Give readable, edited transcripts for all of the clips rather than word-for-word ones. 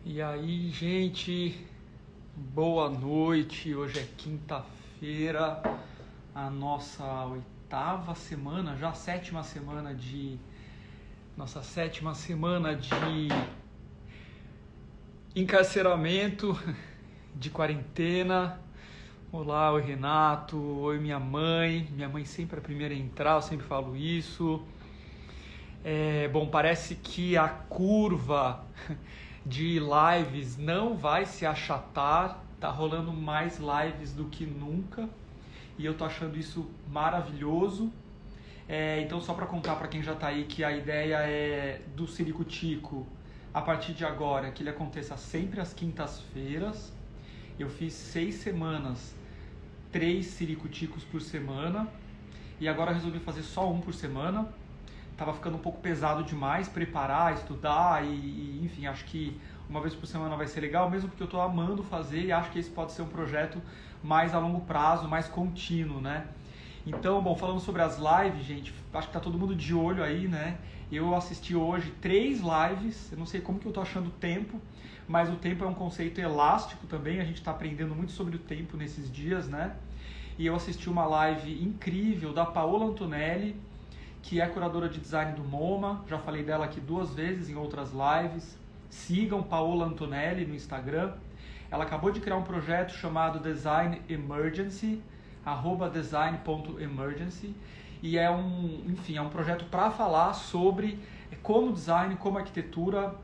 E aí, gente, boa noite. Hoje é quinta-feira, a nossa oitava semana, já sétima semana de nossa sétima semana de encarceramento, de quarentena. Olá, oi Renato, oi minha mãe. Minha mãe sempre é a primeira a entrar, eu sempre falo isso. Bom, parece que a curva de lives não vai se achatar, tá rolando mais lives do que nunca e eu tô achando isso maravilhoso. Então, só para contar para quem já tá aí que a ideia é do Ciricutico, a partir de agora, que ele aconteça sempre às quintas-feiras. Eu fiz 6 semanas, 3 Ciricuticos por semana e agora eu resolvi fazer só um por semana. Tava ficando um pouco pesado demais preparar, estudar enfim, acho que uma vez por semana vai ser legal, mesmo porque eu tô amando fazer e acho que esse pode ser um projeto mais a longo prazo, mais contínuo, né? Então, bom, falando sobre as lives, gente, acho que tá todo mundo de olho aí, né? Eu assisti hoje 3 lives, eu não sei como que eu tô achando o tempo, mas o tempo é um conceito elástico também, a gente tá aprendendo muito sobre o tempo nesses dias, né? E eu assisti uma live incrível da Paola Antonelli, que é curadora de design do MoMA. Já falei dela aqui 2 vezes em outras lives. Sigam Paola Antonelli no Instagram. Ela acabou de criar um projeto chamado Design Emergency, @design.emergency, e enfim, é um projeto para falar sobre como design, como arquitetura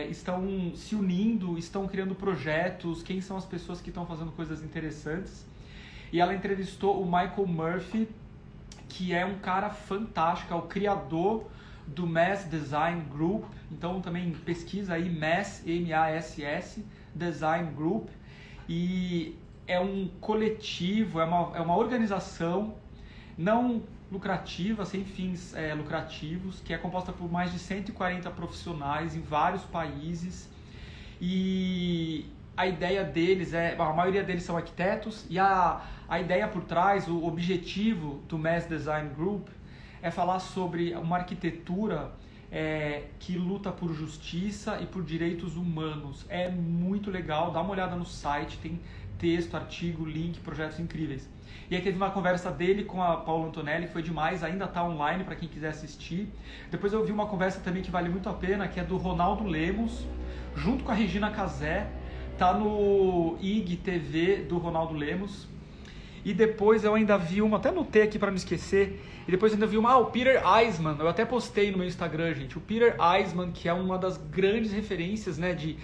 estão se unindo, estão criando projetos, quem são as pessoas que estão fazendo coisas interessantes. E ela entrevistou o Michael Murphy, que é um cara fantástico, é o criador do Mass Design Group. Então também pesquisa aí Mass, M-A-S-S, Design Group. E é um coletivo, é uma organização não lucrativa, sem fins lucrativos, que é composta por mais de 140 profissionais em vários países. E a ideia deles a maioria deles são arquitetos, e a ideia por trás, o objetivo do Mass Design Group é falar sobre uma arquitetura que luta por justiça e por direitos humanos. É muito legal, dá uma olhada no site, tem texto, artigo, link, projetos incríveis. E aí teve uma conversa dele com a Paula Antonelli, que foi demais, ainda está online para quem quiser assistir. Depois eu vi uma conversa também que vale muito a pena, que é do Ronaldo Lemos, junto com a Regina Casé, tá no IG TV do Ronaldo Lemos. E depois eu ainda vi uma, até anotei aqui para não esquecer, e depois eu ainda vi o Peter Eisman, eu até postei no meu Instagram, gente, o Peter Eisman, que é uma das grandes referências, né, de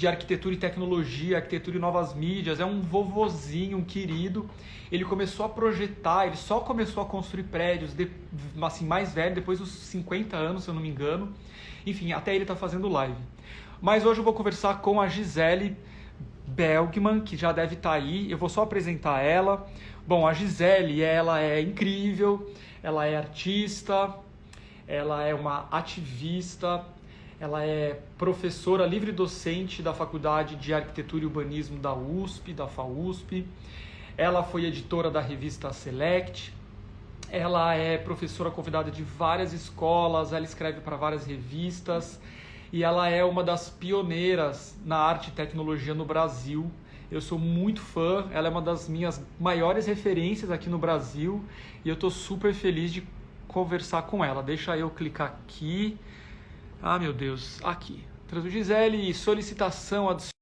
arquitetura e tecnologia, arquitetura e novas mídias, é um vovozinho, um querido. Ele começou a projetar, ele só começou a construir prédios, assim, mais velho, depois dos 50 anos, se eu não me engano. Enfim, até ele tá fazendo live. Mas hoje eu vou conversar com a Gisele Belgman, que já deve estar aí. Eu vou só apresentar ela. Bom, a Gisele, ela é incrível, ela é artista, ela é uma ativista, ela é professora livre docente da Faculdade de Arquitetura e Urbanismo da USP, da FAUSP. Ela foi editora da revista Select. Ela é professora convidada de várias escolas, ela escreve para várias revistas e ela é uma das pioneiras na arte e tecnologia no Brasil. Eu sou muito fã, ela é uma das minhas maiores referências aqui no Brasil e eu estou super feliz de conversar com ela. Deixa eu clicar aqui. Ah, meu Deus, aqui. Gisele, solicitação adicional.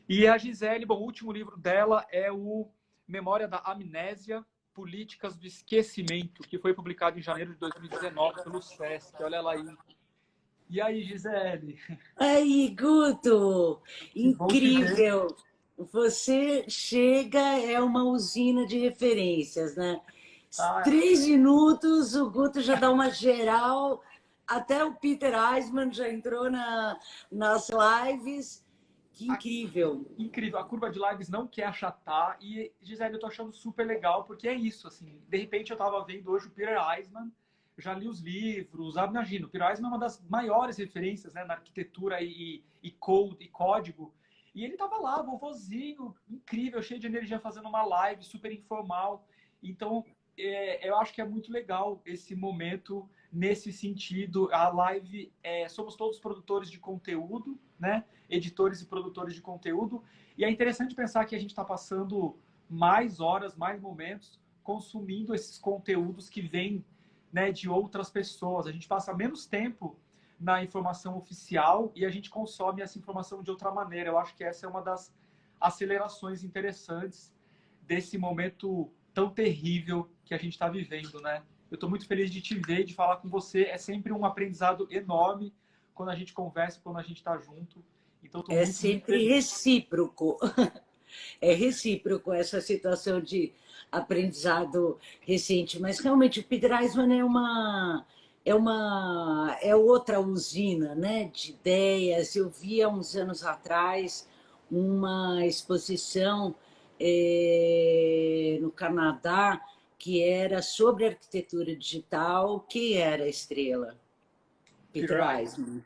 E a Gisele, bom, o último livro dela é o Memória da Amnésia, Políticas do Esquecimento, que foi publicado em janeiro de 2019 pelo SESC. Olha ela aí. E aí, Gisele? Aí, Guto, Que bom te ver. incrível. Você chega, é uma usina de referências, né? Ah, 3 minutos, o Guto já dá uma geral, até o Peter Eisman já entrou nas lives. Que a- incrível. incrível. A curva de lives não quer achatar. E, Gisele, eu tô achando super legal, porque é isso, assim. De repente eu tava vendo hoje o Peter Eisman, já li os livros, imagino, o Peter Eisman é uma das maiores referências, né, na arquitetura e código. E ele tava lá, vovozinho, incrível, cheio de energia, fazendo uma live super informal. Então, eu acho que é muito legal esse momento nesse sentido. A live, somos todos produtores de conteúdo, né? Editores e produtores de conteúdo, e é interessante pensar que a gente está passando mais horas, mais momentos consumindo esses conteúdos que vêm, né, de outras pessoas. A gente passa menos tempo na informação oficial e a gente consome essa informação de outra maneira. Eu acho que essa é uma das acelerações interessantes desse momento tão terrível que a gente está vivendo, né? Eu estou muito feliz de te ver, de falar com você. É sempre um aprendizado enorme quando a gente conversa, quando a gente está junto. Então, estou É muito sempre feliz. recíproco. É recíproco essa situação de aprendizado recente. Mas realmente o Peter Eisman é outra usina, né, de ideias. Eu vi há uns anos atrás uma exposição no Canadá que era sobre arquitetura digital. Quem era a estrela? Peter Peter Eisman. Eisman.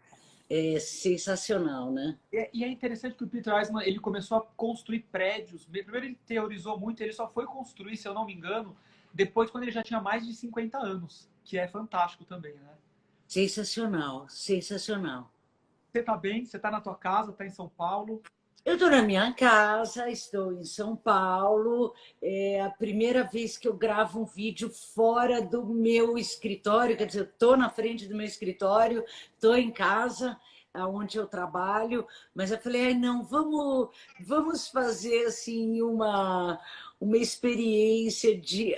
É sensacional, né? E é interessante que o Peter Eisman, ele começou a construir prédios. Primeiro ele teorizou muito, ele só foi construir, se eu não me engano, depois quando ele já tinha mais de 50 anos, que é fantástico também, né? Sensacional, sensacional. Você tá bem? Você tá na tua casa, tá em São Paulo? Eu estou na minha casa, estou em São Paulo. É a primeira vez que eu gravo um vídeo fora do meu escritório, quer dizer, eu estou na frente do meu escritório, estou em casa, onde eu trabalho, mas eu falei, não, vamos fazer assim uma experiência de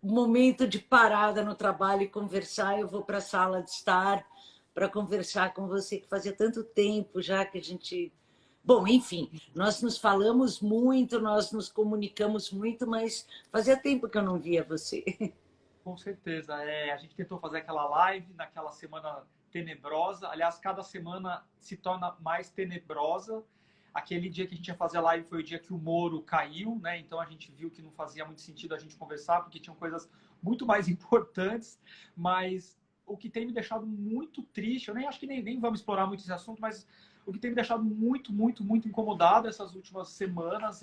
um momento de parada no trabalho e conversar. Eu vou para a sala de estar para conversar com você, que fazia tanto tempo já que a gente... Bom, enfim, nós nos falamos muito, nós nos comunicamos muito, mas fazia tempo que eu não via você. Com certeza. A gente tentou fazer aquela live naquela semana tenebrosa. Aliás, cada semana se torna mais tenebrosa. Aquele dia que a gente ia fazer a live foi o dia que o Moro caiu, né? Então a gente viu que não fazia muito sentido a gente conversar, porque tinham coisas muito mais importantes. Mas o que tem me deixado muito triste, eu nem acho que nem vamos explorar muito esse assunto, mas o que tem me deixado muito, muito, muito incomodado essas últimas semanas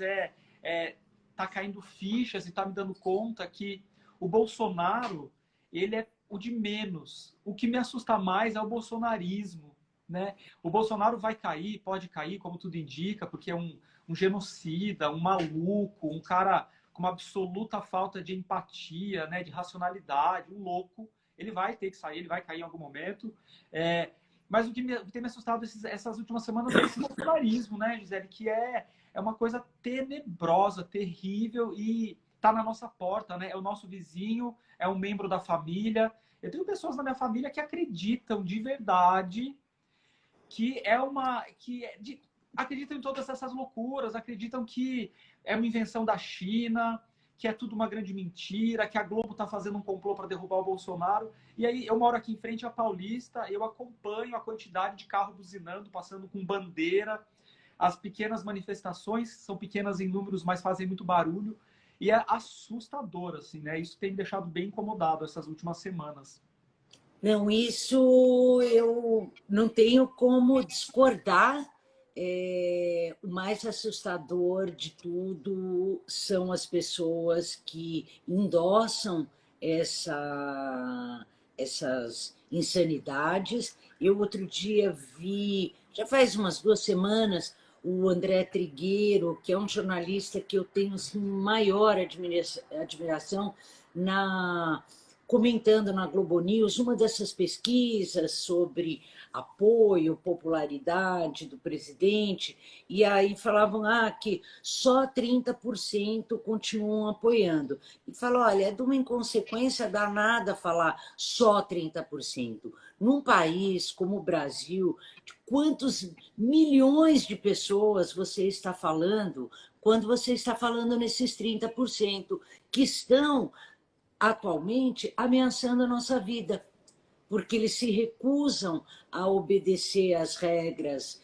tá caindo fichas e tá me dando conta que o Bolsonaro, ele é o de menos. O que me assusta mais é o bolsonarismo, né? O Bolsonaro vai cair, pode cair, como tudo indica, porque é um genocida, um maluco, um cara com uma absoluta falta de empatia, né, de racionalidade, um louco. Ele vai ter que sair, ele vai cair em algum momento. Mas o que tem me assustado essas últimas semanas é esse bolsonarismo, né, Gisele? Que é uma coisa tenebrosa, terrível e tá na nossa porta, né? É o nosso vizinho, é um membro da família. Eu tenho pessoas na minha família que acreditam de verdade acreditam em todas essas loucuras, acreditam que é uma invenção da China, que é tudo uma grande mentira, que a Globo está fazendo um complô para derrubar o Bolsonaro. E aí eu moro aqui em frente à Paulista, eu acompanho a quantidade de carro buzinando, passando com bandeira, as pequenas manifestações, são pequenas em números, mas fazem muito barulho. E é assustador, assim, né? Isso tem me deixado bem incomodado essas últimas semanas. Não, isso eu não tenho como discordar. O mais assustador de tudo são as pessoas que endossam essas insanidades. Eu outro dia vi, já faz umas 2 semanas, o André Trigueiro, que é um jornalista que eu tenho assim, maior admiração, comentando na Globo News uma dessas pesquisas sobre apoio, popularidade do presidente, e aí falavam que só 30% continuam apoiando. E falou, olha, é de uma inconsequência danada falar só 30%. Num país como o Brasil, de quantos milhões de pessoas você está falando quando você está falando nesses 30% que estão atualmente ameaçando a nossa vida, porque eles se recusam a obedecer às regras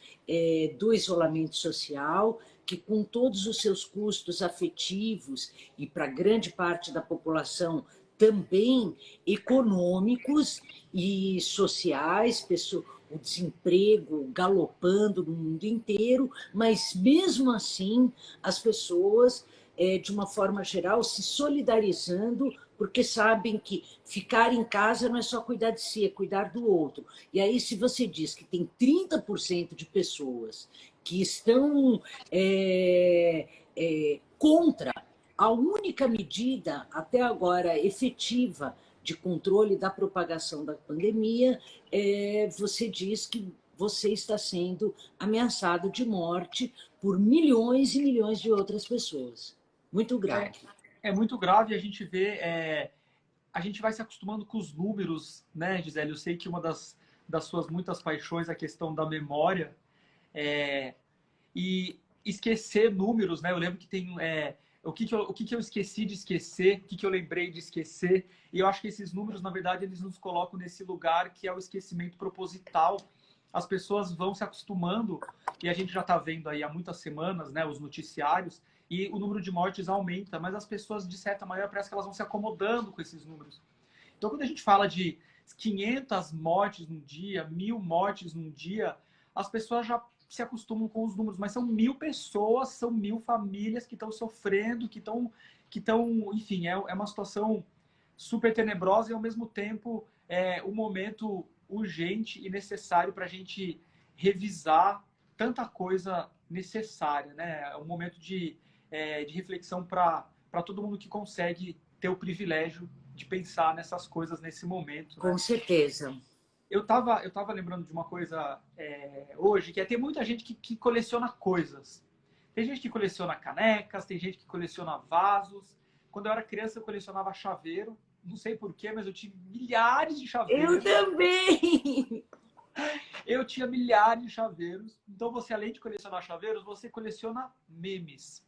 do isolamento social, que com todos os seus custos afetivos e para grande parte da população também econômicos e sociais, o desemprego galopando no mundo inteiro, mas mesmo assim as pessoas, de uma forma geral, se solidarizando, porque sabem que ficar em casa não é só cuidar de si, é cuidar do outro. E aí, se você diz que tem 30% de pessoas que estão contra a única medida, até agora, efetiva de controle da propagação da pandemia, você diz que você está sendo ameaçado de morte por milhões e milhões de outras pessoas. Muito grave. É muito grave, a gente vê, a gente vai se acostumando com os números, né, Gisele? Eu sei que uma das suas muitas paixões é a questão da memória, e esquecer números, né? Eu lembro que tem o que eu esqueci de esquecer, o que eu lembrei de esquecer, e eu acho que esses números, na verdade, eles nos colocam nesse lugar que é o esquecimento proposital. As pessoas vão se acostumando, e a gente já está vendo aí há muitas semanas, né, os noticiários, e o número de mortes aumenta, mas as pessoas, de certa maneira, parece que elas vão se acomodando com esses números. Então, quando a gente fala de 500 mortes num dia, 1.000 mortes num dia, as pessoas já se acostumam com os números, mas são 1.000 pessoas, são 1.000 famílias que estão sofrendo, que estão, enfim, é uma situação super tenebrosa e, ao mesmo tempo, um momento urgente e necessário para a gente revisar tanta coisa necessária, né? É um momento de reflexão para todo mundo que consegue ter o privilégio de pensar nessas coisas nesse momento. Com certeza. Eu tava lembrando de uma coisa hoje, que tem muita gente que coleciona coisas. Tem gente que coleciona canecas, tem gente que coleciona vasos. Quando eu era criança, eu colecionava chaveiro. Não sei porquê, mas eu tive milhares de chaveiros. Eu também! Eu tinha milhares de chaveiros. Então, você, além de colecionar chaveiros, você coleciona memes.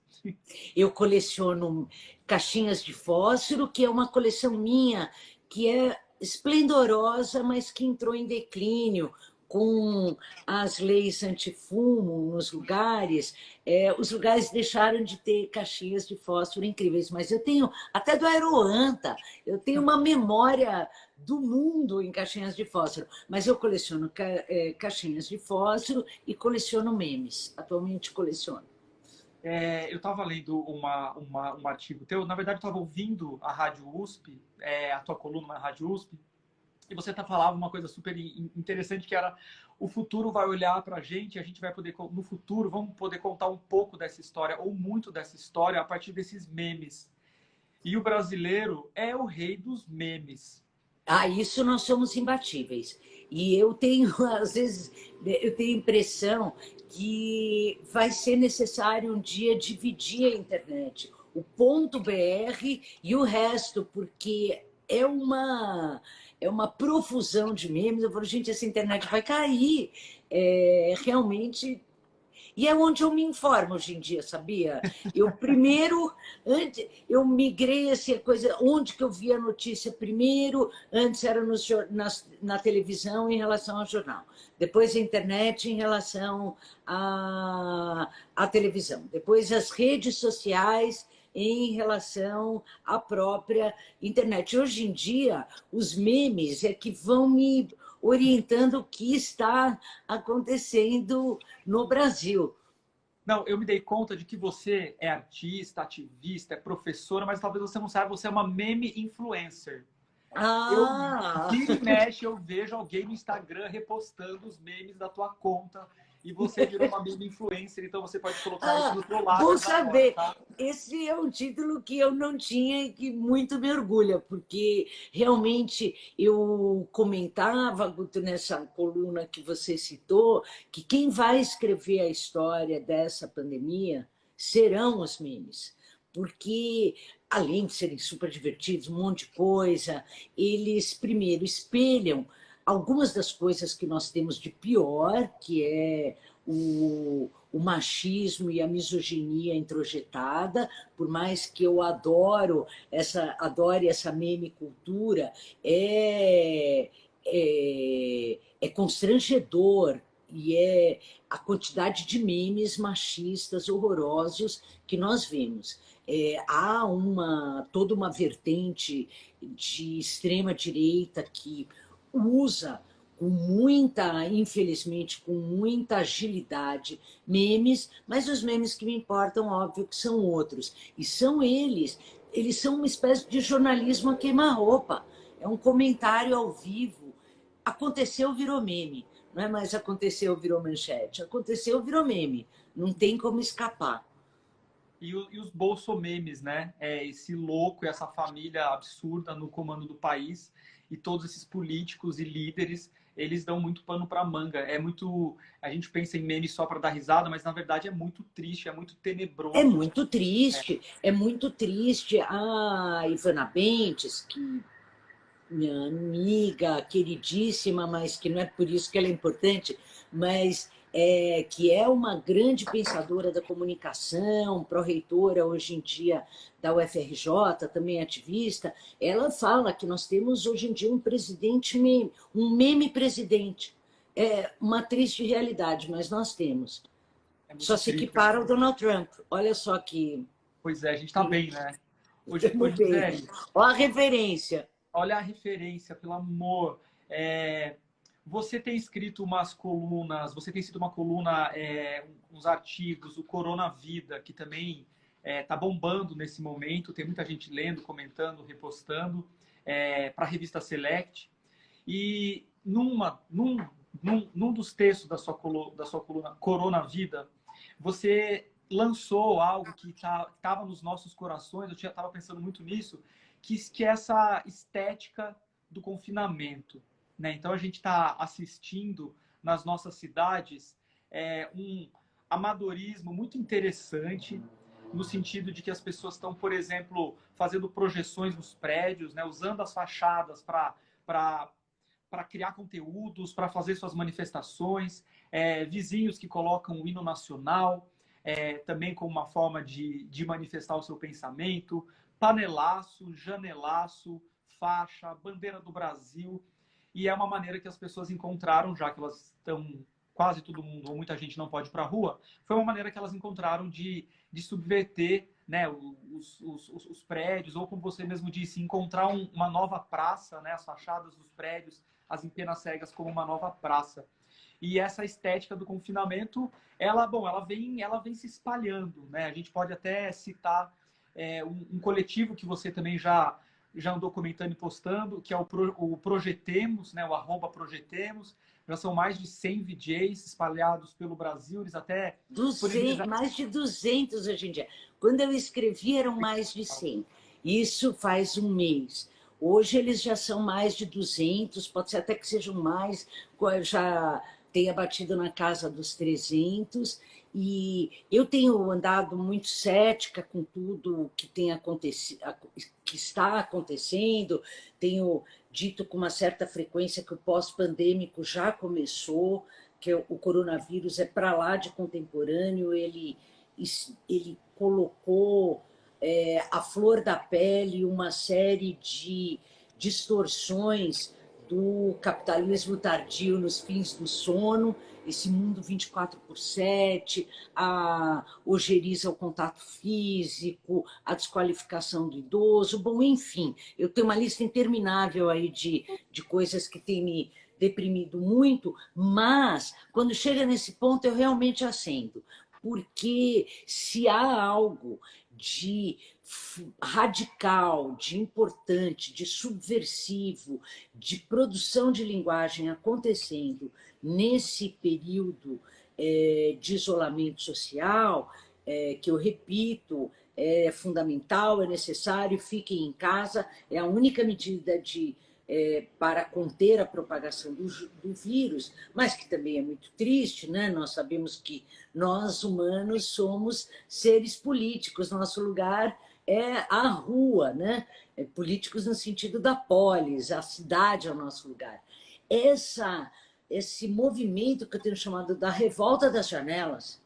Eu coleciono caixinhas de fósforo, que é uma coleção minha, que é esplendorosa, mas que entrou em declínio com as leis antifumo nos lugares. Os lugares deixaram de ter caixinhas de fósforo incríveis, mas eu tenho até do Aeroanta, eu tenho uma memória do mundo em caixinhas de fósforo, mas eu coleciono caixinhas de fósforo e coleciono memes. Atualmente coleciono. Eu estava lendo um artigo teu, na verdade, eu estava ouvindo a Rádio USP, a tua coluna na Rádio USP, e você falava uma coisa super interessante, que era: o futuro vai olhar para a gente vai poder, no futuro, vamos poder contar um pouco dessa história, ou muito dessa história, a partir desses memes. E o brasileiro é o rei dos memes. Isso nós somos imbatíveis. E eu tenho, às vezes, eu tenho a impressão que vai ser necessário um dia dividir a internet, o ponto .br e o resto, porque é uma profusão de memes. Eu falo, gente, essa internet vai cair. Realmente. E é onde eu me informo hoje em dia, sabia? Eu primeiro, eu migrei essa coisa, onde que eu via a notícia primeiro, antes era na televisão em relação ao jornal, depois a internet em relação à televisão, depois as redes sociais em relação à própria internet. Hoje em dia, os memes é que vão me orientando o que está acontecendo no Brasil. Não, eu me dei conta de que você é artista, ativista, é professora, mas talvez você não saiba, você é uma meme influencer. Vira e mexe, eu vejo alguém no Instagram repostando os memes da tua conta, e você virou uma meme influencer, então você pode colocar isso no teu lado. Vou saber. Agora, tá? Esse é um título que eu não tinha e que muito me orgulha, porque realmente eu comentava, Guto, nessa coluna que você citou, que quem vai escrever a história dessa pandemia serão os memes. Porque, além de serem super divertidos, um monte de coisa, eles primeiro espelham algumas das coisas que nós temos de pior, que é o machismo e a misoginia introjetada. Por mais que eu adore essa meme cultura, é constrangedor, e é a quantidade de memes machistas horrorosos que nós vemos. Há toda uma vertente de extrema-direita que usa infelizmente, com muita agilidade, memes, mas os memes que me importam, óbvio, que são outros. E são eles eles são uma espécie de jornalismo a queima-roupa. É um comentário ao vivo. Aconteceu, virou meme. Não é mais aconteceu, virou manchete. Aconteceu, virou meme. Não tem como escapar. E os bolsomemes, né? Esse louco e essa família absurda no comando do país e todos esses políticos e líderes, eles dão muito pano para manga. É muito, a gente pensa em meme só para dar risada, mas na verdade é muito triste, é muito É tenebroso. muito triste, é muito triste. A Ivana Bentes, que minha amiga queridíssima, mas que não é por isso que ela é importante, mas que é uma grande pensadora da comunicação, pró-reitora hoje em dia da UFRJ, também ativista, ela fala que nós temos hoje em dia um presidente meme, um meme presidente. É uma triste realidade, mas nós temos. É Só muito se triste. equipara ao Donald Trump. Olha só que... Pois é, a gente está bem, né? Ô, Estamos bem. Gisele, Olha a referência. olha a referência, pelo amor. Você tem escrito umas colunas, você tem escrito uma coluna, uns artigos, o Corona Vida, que também está bombando nesse momento, tem muita gente lendo, comentando, repostando, para a revista Select. E num dos textos da sua coluna Corona Vida, você lançou algo que estava nos nossos corações, eu estava pensando muito nisso, que é essa estética do confinamento. Né? Então, a gente está assistindo nas nossas cidades um amadorismo muito interessante, no sentido de que as pessoas estão, por exemplo, fazendo projeções nos prédios, né? Usando as fachadas para criar conteúdos, para fazer suas manifestações, vizinhos que colocam o hino nacional, também como uma forma de manifestar o seu pensamento, panelaço, janelaço, faixa, bandeira do Brasil, e é uma maneira que as pessoas encontraram, já que elas estão, quase todo mundo, ou muita gente não pode ir para a rua, foi uma maneira que elas encontraram de subverter, né, os prédios, ou como você mesmo disse, encontrar uma nova praça, né, as fachadas dos prédios, as empenas cegas como uma nova praça. E essa estética do confinamento, ela vem se espalhando, né? A gente pode até citar um coletivo que você também já andou comentando e postando, que é o Projetemos, né? O @Projetemos. Já são mais de 100 VJs espalhados pelo Brasil, eles até 200, mais de 200 hoje em dia. Quando eu escrevi, eram mais de 100. Isso faz um mês. Hoje eles já são mais de 200, pode ser até que sejam mais, já tenha batido na casa dos 300. E eu tenho andado muito cética com tudo que tem acontecido, que está acontecendo, tenho dito com uma certa frequência que o pós-pandêmico já começou, que o coronavírus é para lá de contemporâneo, ele colocou à flor da pele uma série de distorções do capitalismo tardio nos fins do sono, esse mundo 24/7, a ojeriza ao contato físico, a desqualificação do idoso, bom, enfim, eu tenho uma lista interminável aí de coisas que têm me deprimido muito, mas quando chega nesse ponto eu realmente acendo, porque se há algo de radical, de importante, de subversivo, de produção de linguagem acontecendo nesse período de isolamento social, que eu repito, é fundamental, é necessário, fiquem em casa, é a única medida para conter a propagação do vírus, mas que também é muito triste, né? Nós sabemos que nós, humanos, somos seres políticos, nosso lugar é a rua, né? Políticos no sentido da polis, a cidade é o nosso lugar. Esse movimento que eu tenho chamado da revolta das janelas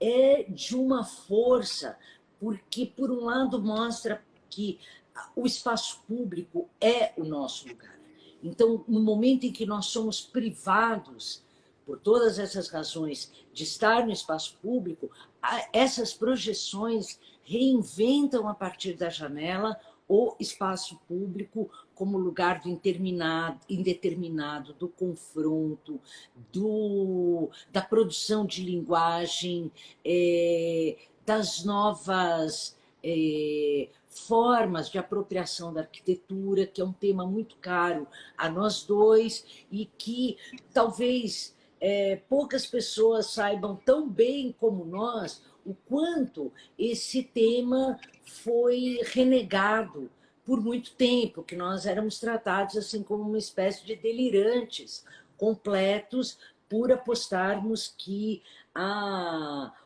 é de uma força, porque, por um lado, mostra que o espaço público é o nosso lugar. Então, no momento em que nós somos privados, por todas essas razões, de estar no espaço público, essas projeções reinventam a partir da janela o espaço público como lugar do indeterminado, do confronto, da produção de linguagem, das novas formas de apropriação da arquitetura, que é um tema muito caro a nós dois e que talvez poucas pessoas saibam tão bem como nós o quanto esse tema foi renegado por muito tempo, que nós éramos tratados assim como uma espécie de delirantes completos por apostarmos que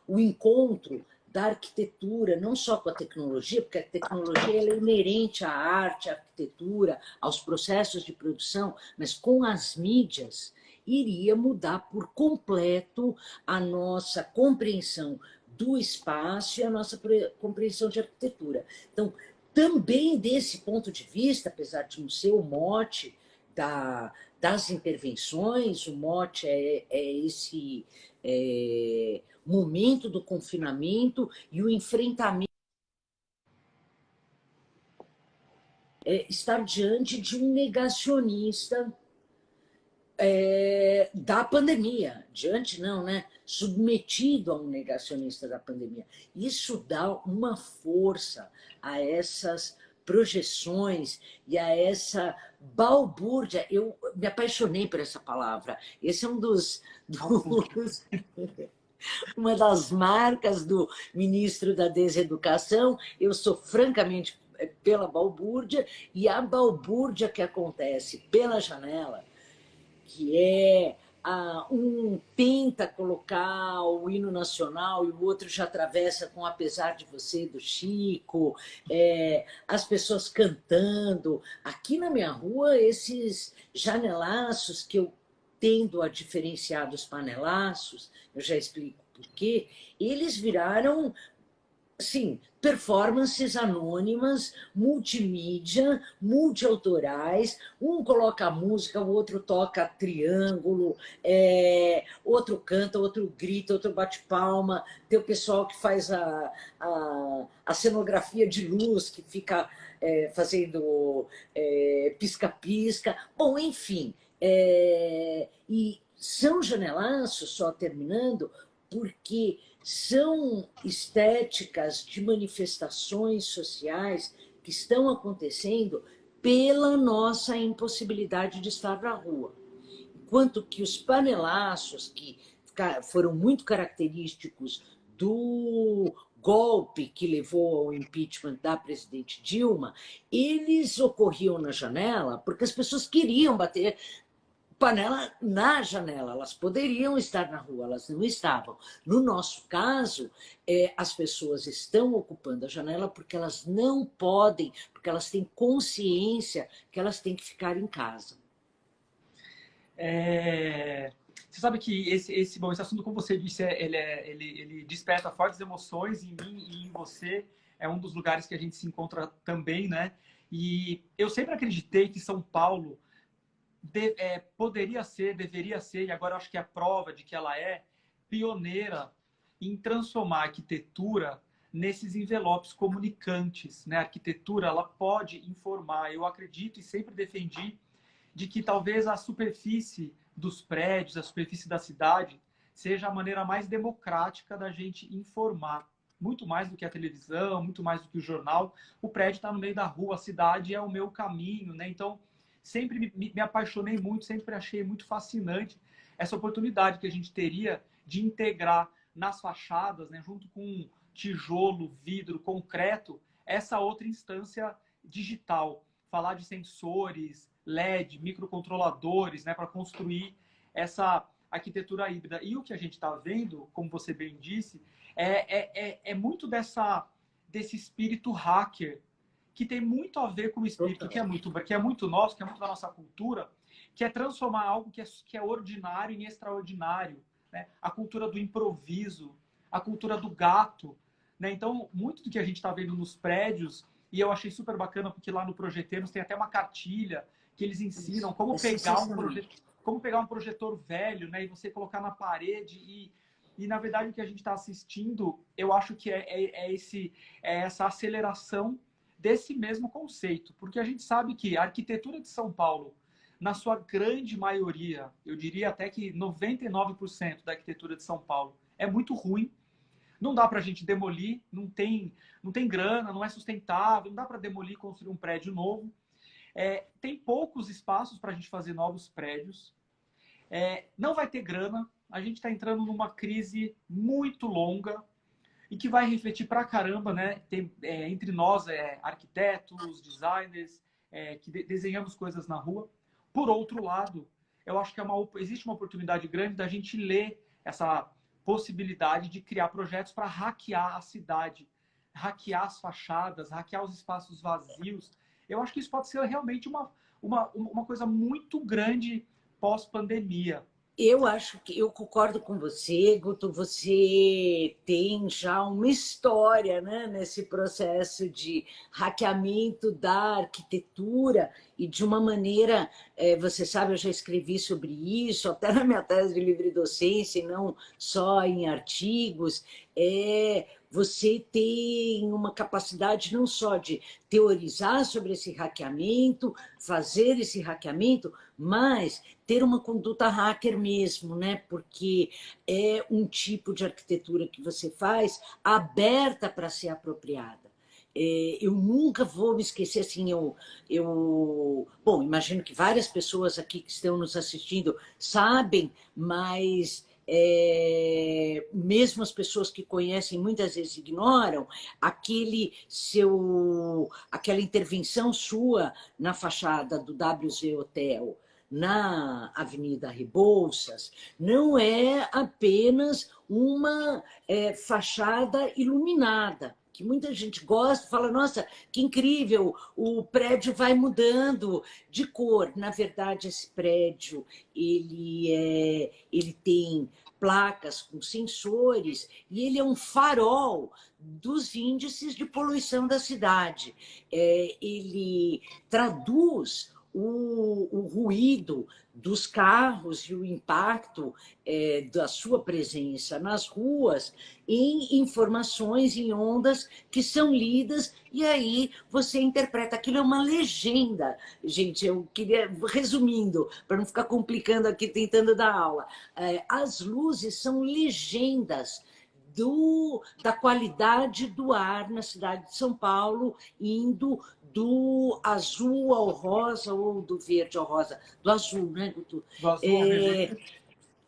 o encontro da arquitetura, não só com a tecnologia, porque a tecnologia é inerente à arte, à arquitetura, aos processos de produção, mas com as mídias, iria mudar por completo a nossa compreensão do espaço e a nossa compreensão de arquitetura. Então, também desse ponto de vista, apesar de não ser o mote das intervenções, o mote é esse momento do confinamento e o enfrentamento, estar diante de um negacionista da pandemia, diante não, né? Submetido a um negacionista da pandemia. Isso dá uma força a essas projeções e a essa balbúrdia. Eu me apaixonei por essa palavra. Esse é uma das marcas do ministro da Deseducação. Eu sou francamente pela balbúrdia, e a balbúrdia que acontece pela janela, que um tenta colocar o hino nacional e o outro já atravessa com Apesar de Você, do Chico, as pessoas cantando. Aqui na minha rua, esses janelaços que eu tendo a diferenciar dos panelaços, eu já explico por quê, eles viraram, sim, performances anônimas, multimídia, multiautorais. Um coloca a música, o outro toca triângulo, outro canta, outro grita, outro bate palma. Tem o pessoal que faz a cenografia de luz, que fica fazendo pisca-pisca. Bom, enfim. E são janelaços, só terminando, porque são estéticas de manifestações sociais que estão acontecendo pela nossa impossibilidade de estar na rua. Enquanto que os panelaços, que foram muito característicos do golpe que levou ao impeachment da presidente Dilma, eles ocorriam na janela porque as pessoas queriam bater panela na janela. Elas poderiam estar na rua, elas não estavam. No nosso caso, as pessoas estão ocupando a janela porque elas não podem, porque elas têm consciência que elas têm que ficar em casa. Você sabe que esse assunto, como você disse, ele desperta fortes emoções em mim e em você. É um dos lugares que a gente se encontra também, né? E eu sempre acreditei que São Paulo poderia ser, deveria ser, e agora eu acho que é a prova de que ela é pioneira em transformar a arquitetura nesses envelopes comunicantes, né? A arquitetura, ela pode informar. Eu acredito e sempre defendi de que talvez a superfície dos prédios, a superfície da cidade, seja a maneira mais democrática da gente informar. Muito mais do que a televisão, muito mais do que o jornal. O prédio está no meio da rua, a cidade é o meu caminho, né? Então, sempre me apaixonei muito, sempre achei muito fascinante essa oportunidade que a gente teria de integrar nas fachadas, né, junto com tijolo, vidro, concreto, essa outra instância digital. Falar de sensores, LED, microcontroladores, né, para construir essa arquitetura híbrida. E o que a gente está vendo, como você bem disse, é muito desse espírito hacker, que tem muito a ver com o espírito que é muito nosso, que é muito da nossa cultura, que é transformar algo que é ordinário em extraordinário, né? A cultura do improviso, a cultura do gato, né? Então, muito do que a gente está vendo nos prédios, e eu achei super bacana, porque lá no Projeteiros tem até uma cartilha que eles ensinam como pegar um projetor velho, né, e você colocar na parede e na verdade o que a gente está assistindo, eu acho que é essa aceleração desse mesmo conceito, porque a gente sabe que a arquitetura de São Paulo, na sua grande maioria, eu diria até que 99% da arquitetura de São Paulo é muito ruim. não dá para a gente demolir, não tem grana, não é sustentável, não dá para demolir e construir um prédio novo. Tem poucos espaços para a gente fazer novos prédios. Não vai ter grana, a gente está entrando numa crise muito longa e que vai refletir pra caramba, né? Entre nós, arquitetos, designers, que desenhamos coisas na rua. Por outro lado, eu acho que existe uma oportunidade grande da gente ler essa possibilidade de criar projetos para hackear a cidade, hackear as fachadas, hackear os espaços vazios. Eu acho que isso pode ser realmente uma coisa muito grande pós-pandemia. Eu acho que eu concordo com você, Guto. Você tem já uma história, né, nesse processo de hackeamento da arquitetura e de uma maneira, você sabe, eu já escrevi sobre isso, até na minha tese de livre docência, e não só em artigos. Você tem uma capacidade não só de teorizar sobre esse hackeamento, fazer esse hackeamento, mas ter uma conduta hacker mesmo, né? Porque é um tipo de arquitetura que você faz aberta para ser apropriada. Eu nunca vou me esquecer, assim, bom, imagino que várias pessoas aqui que estão nos assistindo sabem, mas mesmo as pessoas que conhecem muitas vezes ignoram aquela intervenção sua na fachada do WZ Hotel, na Avenida Rebouças, não é apenas uma fachada iluminada, que muita gente gosta, fala, nossa, que incrível, o prédio vai mudando de cor. Na verdade, esse prédio ele tem placas com sensores e ele é um farol dos índices de poluição da cidade. Ele traduz o ruído dos carros e o impacto da sua presença nas ruas em informações, em ondas que são lidas, e aí você interpreta. Aquilo é uma legenda. Gente, eu queria, resumindo, para não ficar complicando aqui, tentando dar aula, as luzes são legendas da qualidade do ar na cidade de São Paulo, indo do azul ao rosa, ou do verde ao rosa, do azul, né, Guto? Do azul ao verde.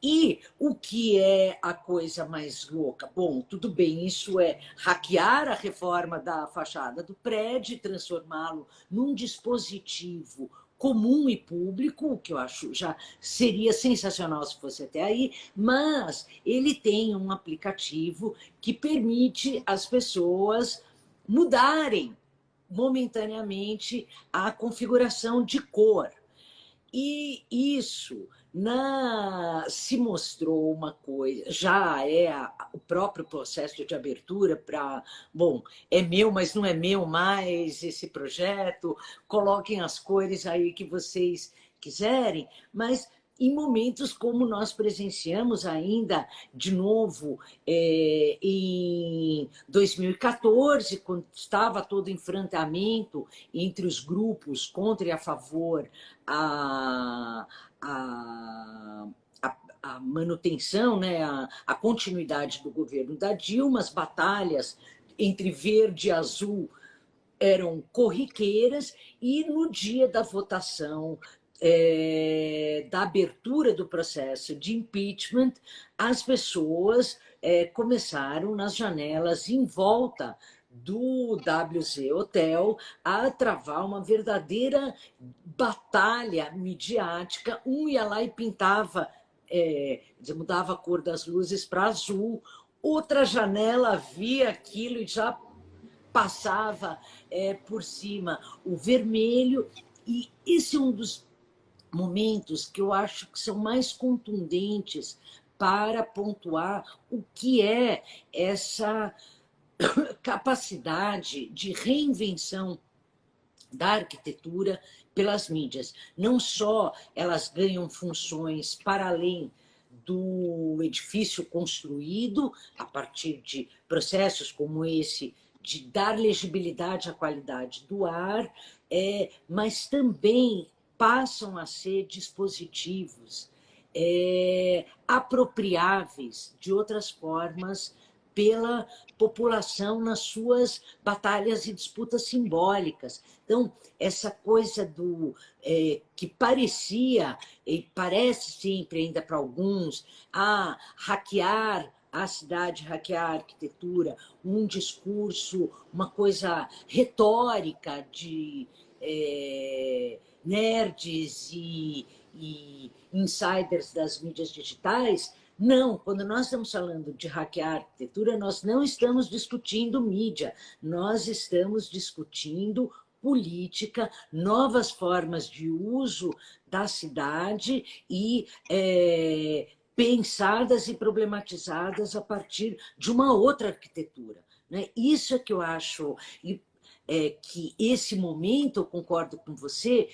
E o que é a coisa mais louca? Bom, tudo bem, isso é hackear a reforma da fachada do prédio e transformá-lo num dispositivo comum e público, o que eu acho já seria sensacional se fosse até aí, mas ele tem um aplicativo que permite às pessoas mudarem momentaneamente a configuração de cor. E isso se mostrou uma coisa, já o próprio processo de abertura para, bom, é meu, mas não é meu mais esse projeto, coloquem as cores aí que vocês quiserem, mas em momentos como nós presenciamos ainda, de novo, em 2014, quando estava todo o enfrentamento entre os grupos contra e a favor a, a manutenção, né, a continuidade do governo da Dilma, as batalhas entre verde e azul eram corriqueiras, e no dia da votação da abertura do processo de impeachment, as pessoas começaram nas janelas em volta do WZ Hotel a travar uma verdadeira batalha midiática. Um ia lá e pintava, mudava a cor das luzes para azul, outra janela via aquilo e já passava por cima o vermelho. E esse é um dos momentos que eu acho que são mais contundentes para pontuar o que é essa capacidade de reinvenção da arquitetura pelas mídias. Não só elas ganham funções para além do edifício construído, a partir de processos como esse, de dar legibilidade à qualidade do ar, mas também passam a ser dispositivos apropriáveis de outras formas pela população nas suas batalhas e disputas simbólicas. Então, essa coisa que parecia, e parece sempre ainda para alguns, hackear a cidade, hackear a arquitetura, um discurso, uma coisa retórica de nerds e insiders das mídias digitais. Não, quando nós estamos falando de hackear a arquitetura, nós não estamos discutindo mídia, nós estamos discutindo política, novas formas de uso da cidade e pensadas e problematizadas a partir de uma outra arquitetura. Né? Isso é que eu acho que esse momento, eu concordo com você,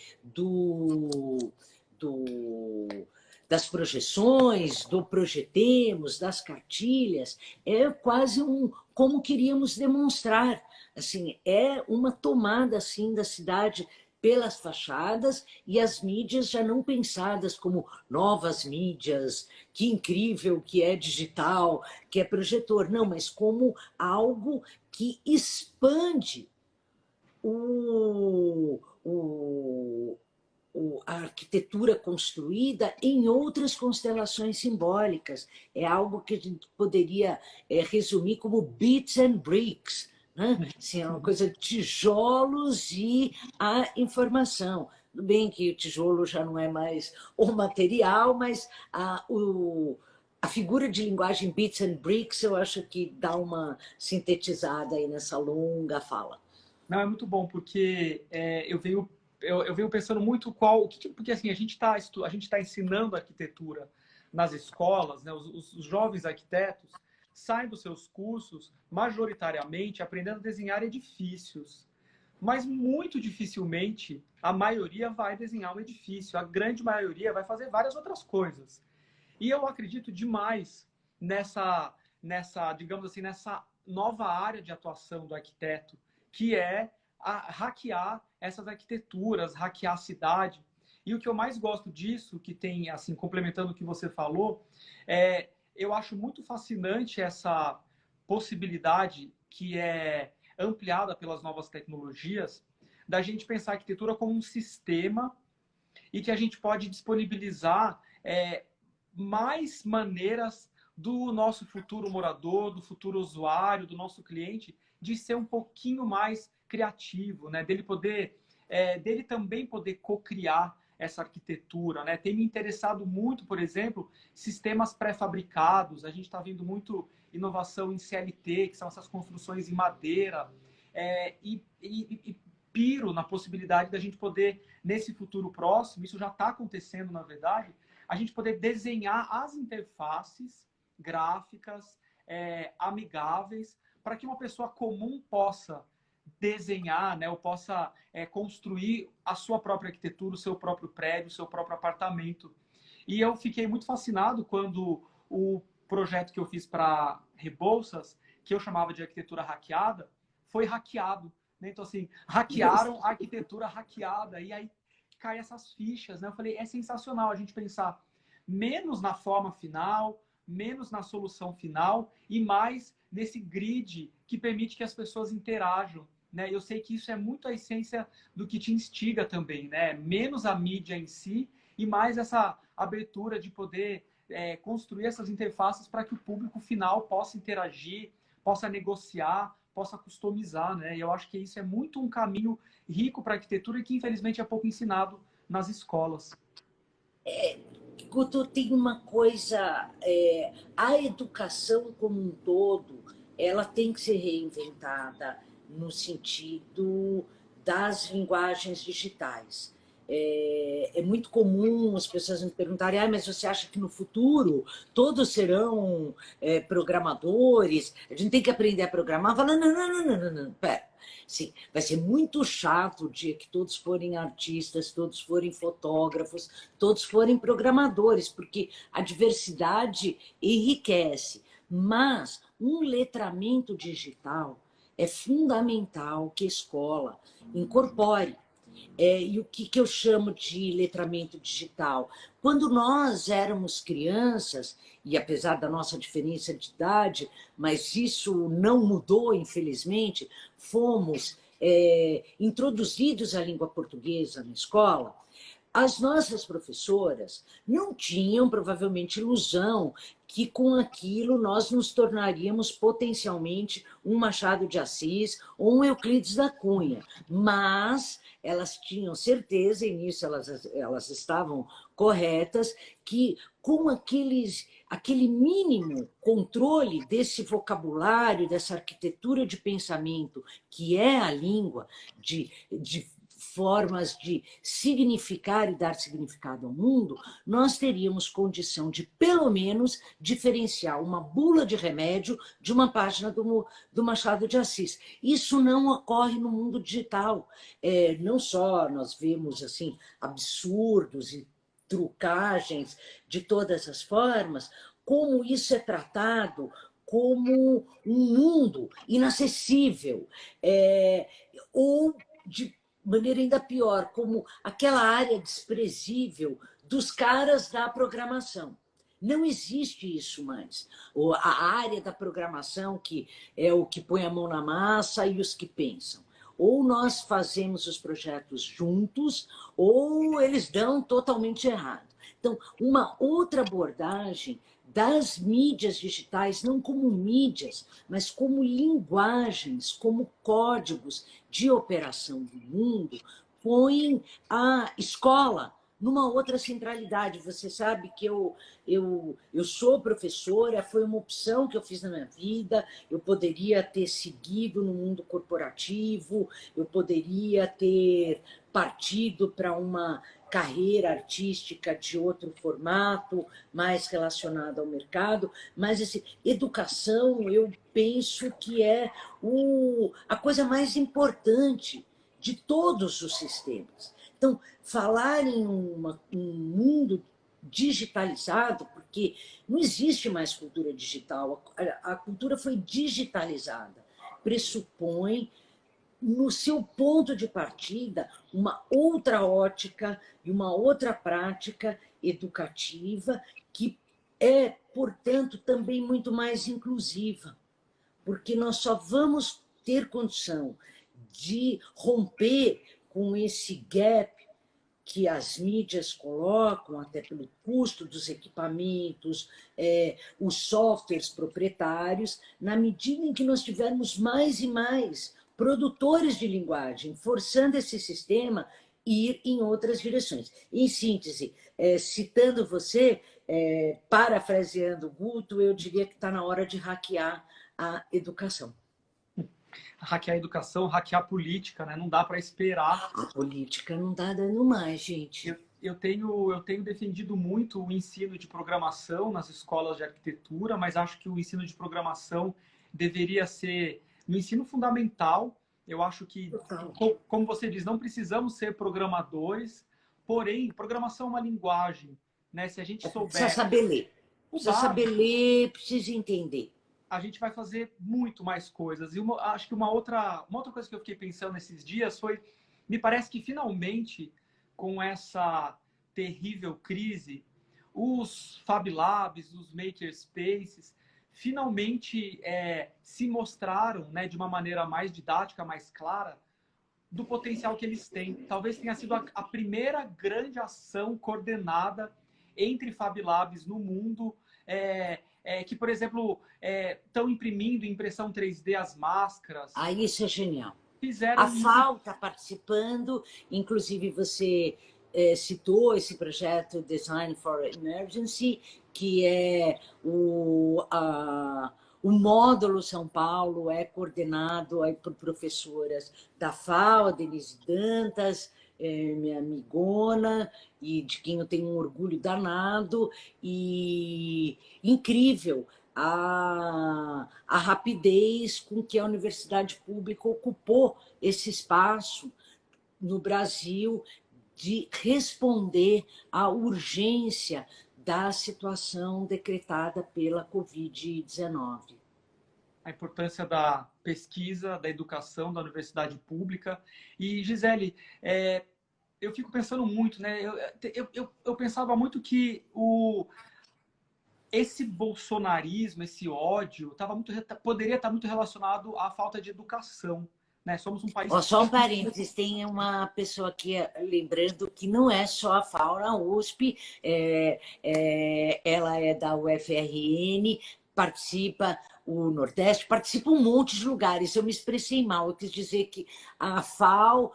das projeções, do projetemos, das cartilhas, é quase como queríamos demonstrar. Assim, é uma tomada assim, da cidade pelas fachadas e as mídias já não pensadas como novas mídias, que incrível que é digital, que é projetor. Não, mas como algo que expande a arquitetura construída em outras constelações simbólicas. É algo que a gente poderia resumir como bits and bricks, né? Assim, é uma coisa de tijolos e a informação. Tudo bem que o tijolo já não é mais o material, mas a figura de linguagem bits and bricks eu acho que dá uma sintetizada aí nessa longa fala. Não, é muito bom, porque eu venho pensando muito porque assim, a gente tá ensinando arquitetura nas escolas, né? Os jovens arquitetos saem dos seus cursos, majoritariamente, aprendendo a desenhar edifícios. Mas muito dificilmente a maioria vai desenhar um edifício. A grande maioria vai fazer várias outras coisas. E eu acredito demais digamos assim, nessa nova área de atuação do arquiteto, que é hackear essas arquiteturas, hackear a cidade. E o que eu mais gosto disso, que tem, assim, complementando o que você falou, eu acho muito fascinante essa possibilidade que é ampliada pelas novas tecnologias, da gente pensar a arquitetura como um sistema e que a gente pode disponibilizar mais maneiras do nosso futuro morador, do futuro usuário, do nosso cliente, de ser um pouquinho mais criativo, né? Dele também poder co-criar essa arquitetura, né? Tem me interessado muito, por exemplo, sistemas pré-fabricados. A gente está vendo muito inovação em CLT, que são essas construções em madeira, e piro na possibilidade da gente poder, nesse futuro próximo, isso já está acontecendo, na verdade, a gente poder desenhar as interfaces gráficas amigáveis para que uma pessoa comum possa desenhar, né, ou possa construir a sua própria arquitetura, o seu próprio prédio, o seu próprio apartamento. E eu fiquei muito fascinado quando o projeto que eu fiz para Rebouças, que eu chamava de arquitetura hackeada, foi hackeado. Né? Então, assim, hackearam a arquitetura hackeada. E aí cai essas fichas. Né? Eu falei, é sensacional a gente pensar menos na forma final, menos na solução final e mais nesse grid que permite que as pessoas interajam. Né? Eu sei que isso é muito a essência do que te instiga também, né? Menos a mídia em si e mais essa abertura de poder construir essas interfaces para que o público final possa interagir, possa negociar, possa customizar. Né? E eu acho que isso é muito um caminho rico para a arquitetura e que infelizmente é pouco ensinado nas escolas. Guto, tem uma coisa, a educação como um todo, ela tem que ser reinventada no sentido das linguagens digitais. É muito comum as pessoas me perguntarem, mas você acha que no futuro todos serão programadores? A gente tem que aprender a programar? Fala, não, pera. Sim, vai ser muito chato o dia que todos forem artistas, todos forem fotógrafos, todos forem programadores, porque a diversidade enriquece. Mas um letramento digital é fundamental que a escola incorpore. E o que eu chamo de letramento digital? Quando nós éramos crianças, e apesar da nossa diferença de idade, mas isso não mudou, infelizmente, fomos introduzidos à língua portuguesa na escola. As nossas professoras não tinham, provavelmente, ilusão que com aquilo nós nos tornaríamos potencialmente um Machado de Assis ou um Euclides da Cunha, mas elas tinham certeza, e nisso elas estavam corretas, que com aquele mínimo controle desse vocabulário, dessa arquitetura de pensamento que é a língua, de formas de significar e dar significado ao mundo, nós teríamos condição de, pelo menos, diferenciar uma bula de remédio de uma página do Machado de Assis. Isso não ocorre no mundo digital. Não só nós vemos assim absurdos e trucagens de todas as formas, como isso é tratado como um mundo inacessível, ou de maneira ainda pior, como aquela área desprezível dos caras da programação. Não existe isso mais. A área da programação, que é o que põe a mão na massa e os que pensam. Ou nós fazemos os projetos juntos, ou eles dão totalmente errado. Então, uma outra abordagem das mídias digitais, não como mídias, mas como linguagens, como códigos de operação do mundo, põe a escola numa outra centralidade. Você sabe que eu sou professora, foi uma opção que eu fiz na minha vida, eu poderia ter seguido no mundo corporativo, eu poderia ter partido para uma carreira artística de outro formato, mais relacionada ao mercado, mas assim, educação, eu penso que é a coisa mais importante de todos os sistemas. Então, falar em um mundo digitalizado, porque não existe mais cultura digital, a cultura foi digitalizada, pressupõe no seu ponto de partida, uma outra ótica e uma outra prática educativa que é, portanto, também muito mais inclusiva, porque nós só vamos ter condição de romper com esse gap que as mídias colocam, até pelo custo dos equipamentos, os softwares proprietários, na medida em que nós tivermos mais e mais produtores de linguagem, forçando esse sistema a ir em outras direções. Em síntese, citando você, parafraseando Guto, eu diria que está na hora de hackear a educação. Hackear a educação, hackear a política, né? Não dá para esperar. A política não está dando mais, gente. Eu tenho defendido muito o ensino de programação nas escolas de arquitetura, mas acho que o ensino de programação deveria ser no ensino fundamental. Eu acho que, como você diz, não precisamos ser programadores, porém, programação é uma linguagem, né? Se a gente souber... Precisa saber ler. Precisa saber ler, precisa entender. A gente vai fazer muito mais coisas. E acho que uma outra coisa que eu fiquei pensando nesses dias foi, me parece que finalmente, com essa terrível crise, os Fab Labs, os Makerspaces, finalmente se mostraram, né, de uma maneira mais didática, mais clara, do potencial que eles têm. Talvez tenha sido a primeira grande ação coordenada entre Fab Labs no mundo, que, por exemplo, estão imprimindo impressão 3D as máscaras. Isso é genial. Fizeram a FAO está participando, inclusive você citou esse projeto Design for Emergency, que é o módulo São Paulo, é coordenado por professoras da FAO, Denise Dantas, minha amigona, e de quem eu tenho um orgulho danado, e incrível a rapidez com que a universidade pública ocupou esse espaço no Brasil de responder à urgência da situação decretada pela Covid-19. a importância da pesquisa, da educação, da universidade pública. E, Gisele, eu fico pensando muito, né? Eu pensava muito que esse bolsonarismo, esse ódio, poderia estar muito relacionado à falta de educação. Né? Somos um país Ó, só um que... parênteses, tem uma pessoa aqui lembrando que não é só a Fauna USP, ela é da UFRN, participa o Nordeste, participa um monte de lugares. Eu me expressei mal, eu quis dizer que a FAO,